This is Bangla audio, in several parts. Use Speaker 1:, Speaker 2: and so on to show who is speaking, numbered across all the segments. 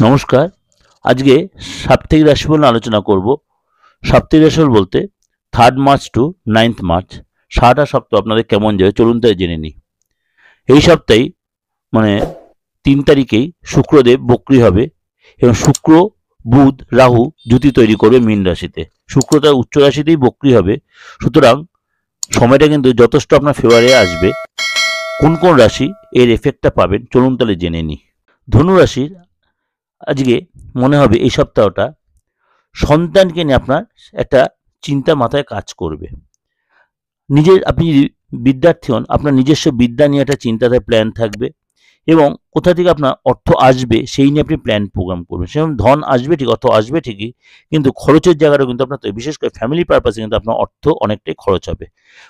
Speaker 1: নমস্কার। আজকে সাপ্তাহিক রাশিফল নিয়ে আলোচনা করব। সাপ্তাহিক রাশিফল বলতে 3rd March two 9th March সারাটা সপ্তাহ আপনাদের কেমন যাবে চলুন তাই জেনে নিই। এই সপ্তাহে মানে 3 তারিখেই শুক্রদেব বক্রী হবে এবং শুক্র বুধ রাহু জুতি তৈরি করবে মীন রাশিতে। শুক্র তার উচ্চ রাশিতেই বক্রী হবে, সুতরাং সময়টা কিন্তু যথেষ্ট আপনার ফেভারে আসবে। কোন কোন রাশি এর এফেক্টটা পাবেন চলুন তাহলে জেনে নিই। ধনু রাশির আজকে মনে হবে এই সপ্তাহটা সন্তানকে নিয়ে আপনার একটা চিন্তা মাথায় কাজ করবে। আপনি যদি বিদ্যার্থী হন, আপনার নিজস্ব বিদ্যা নিয়ে একটা চিন্তাধারা প্ল্যান থাকবে এবং কোথা থেকে আপনার অর্থ আসবে সেই নিয়ে আপনি প্ল্যান প্রোগ্রাম করবেন। সেরকম ধন আসবে ঠিক, অর্থ আসবে ঠিকই, কিন্তু খরচের জায়গাটাও কিন্তু আপনার, বিশেষ করে ফ্যামিলি পারপাসে কিন্তু আপনার অর্থ অনেকটাই খরচ হবে।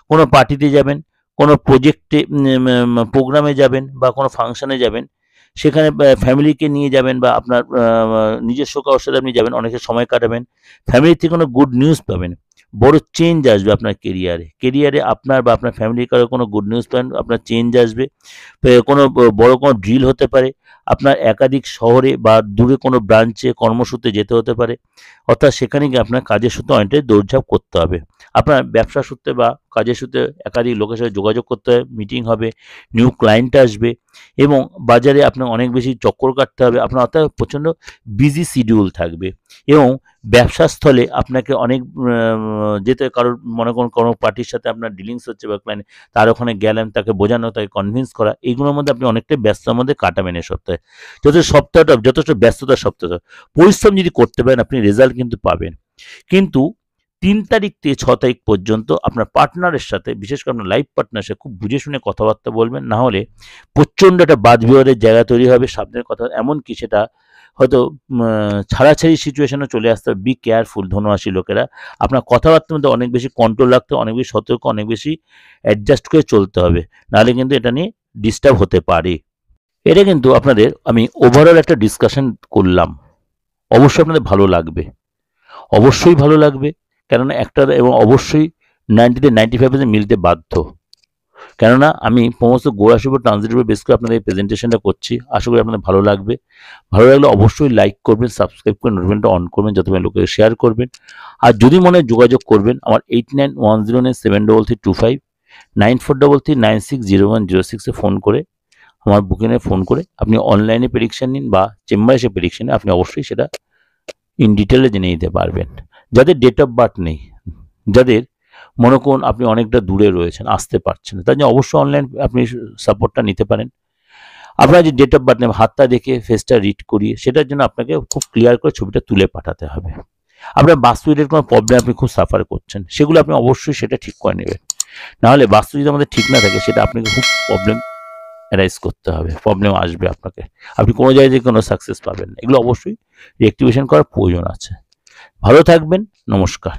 Speaker 1: কোনো পার্টিতে যাবেন, কোনো প্রজেক্টে প্রোগ্রামে যাবেন বা কোনো ফাংশনে যাবেন, সেখানে ফ্যামিলিকে নিয়ে যাবেন বা আপনার নিজস্ব কারোর সাথে আপনি যাবেন, অনেকের সময় কাটাবেন, ফ্যামিলি থেকে কোনো গুড নিউজ পাবেন, বড় চেঞ্জ আসবে আপনার কেরিয়ারে আপনার বা আপনার ফ্যামিলির কারো কোনো গুড নিউজ পাবেন, আপনার চেঞ্জ আসবে। কোনো বড় কোনো ড্রিল হতে পারে, আপনার একাধিক শহরে বা দূরে কোনো ব্রাঞ্চে কর্মসূত্রে যেতে হতে পারে, অর্থাৎ সেখানে গিয়ে আপনার কাজের সূত্রে অনেকটাই দৌড়ঝাঁপ করতে হবে। আপনার ব্যবসা সূত্রে বা কাজের সূত্রে একাধিক লোকের সাথে যোগাযোগ করতে হবে, মিটিং হবে, নিউ ক্লায়েন্ট আসবে এবং বাজারে আপনার অনেক বেশি চক্কর কাটতে হবে। আপনার অর্থাৎ প্রচণ্ড বিজি শিডিউল থাকবে এবং ব্যবসাস্থলে আপনাকে অনেক যেতে, কারোর মনে করুন কোনো পার্টির সাথে আপনার ডিলিংস হচ্ছে বা ক্লায়েন্ট, তার ওখানে গেলেন, তাকে বোঝানো, তাকে কনভিন্স করা, এইগুলোর মধ্যে আপনি অনেকটাই ব্যস্ততার মধ্যে কাটাবেন এই সপ্তাহে। যথেষ্ট ব্যস্ততার সপ্তাহ। পরিশ্রম যদি করতে পারেন আপনি রেজাল্ট কিন্তু পাবেন, কিন্তু 3 তারিখ থেকে 6 তারিখ পর্যন্ত আপনার পার্টনারের সাথে, বিশেষ করে আপনার লাইফ পার্টনারের সাথে খুব বুঝে শুনে কথাবার্তা বলবেন, না হলে প্রচণ্ড একটা বাদ বিবাদের জায়গা তৈরি হবে। সাবধানে কথা, এমনকি সেটা হয়তো ছাড়াছাড়ি সিচুয়েশনে চলে আসতে হবে। বি কেয়ারফুল ধনুরাশি লোকেরা, আপনার কথাবার্তার মধ্যে অনেক বেশি কন্ট্রোল রাখতে, অনেক বেশি সতর্ক, অনেক বেশি অ্যাডজাস্ট করে চলতে হবে, নাহলে কিন্তু এটা নিয়ে ডিস্টার্ব হতে পারে। এটা কিন্তু আপনাদের আমি ওভারঅল একটা ডিসকাশন করলাম, অবশ্যই আপনাদের ভালো লাগবে, অবশ্যই ভালো লাগবে, কেননা একটা এবং অবশ্যই 90-95% মিলতে বাধ্য। কেননা আমি সমস্ত গোরাশির উপর ট্রানজিটের উপর বেস করে আপনাদের এই প্রেজেন্টেশনটা করছি। আশা করি আপনাদের ভালো লাগবে। ভালো লাগলে অবশ্যই লাইক করবেন, সাবস্ক্রাইব করে নোটিফিকেশনটা অন করবেন, যত লোকে শেয়ার করবেন। আর যদি মনে হয় যোগাযোগ করবেন, আমার 8910973325 9433960106 ফোন করে, আমার বুকিংয়ে ফোন করে আপনি অনলাইনে প্রেডিকশন নিন বা চেম্বারে এসে প্রেডিকশন নিন, আপনি অবশ্যই সেটা ইন ডিটেলে জেনে নিতে পারবেন। যাদের ডেট অফ বার্থ নেই, যাদের মনে করুন আপনি অনেকটা দূরে রয়েছেন, আসতে পারছেন না, তার জন্য অবশ্যই অনলাইন আপনি সাপোর্টটা নিতে পারেন। আপনার যে ডেট অফ বার্থ নেই, হাতটা দেখে ফেসটা রিড করিয়ে, সেটার জন্য আপনাকে খুব ক্লিয়ার করে ছবিটা তুলে পাঠাতে হবে। আপনার বাস্তুদের কোনো প্রবলেম আপনি খুব সাফার করছেন, সেগুলো আপনি অবশ্যই সেটা ঠিক করে নেবেন, নাহলে বাস্তু যদি আমাদের ঠিক না থাকে সেটা আপনাকে খুব প্রবলেম অ্যারাইজ করতে হবে, প্রবলেম আসবে আপনাকে, আপনি কোনো জায়গায় থেকে কোনো সাকসেস পাবেন না। এগুলো অবশ্যই রিঅ্যাক্টিভেশন করার প্রয়োজন আছে। ভালো থাকবেন, নমস্কার।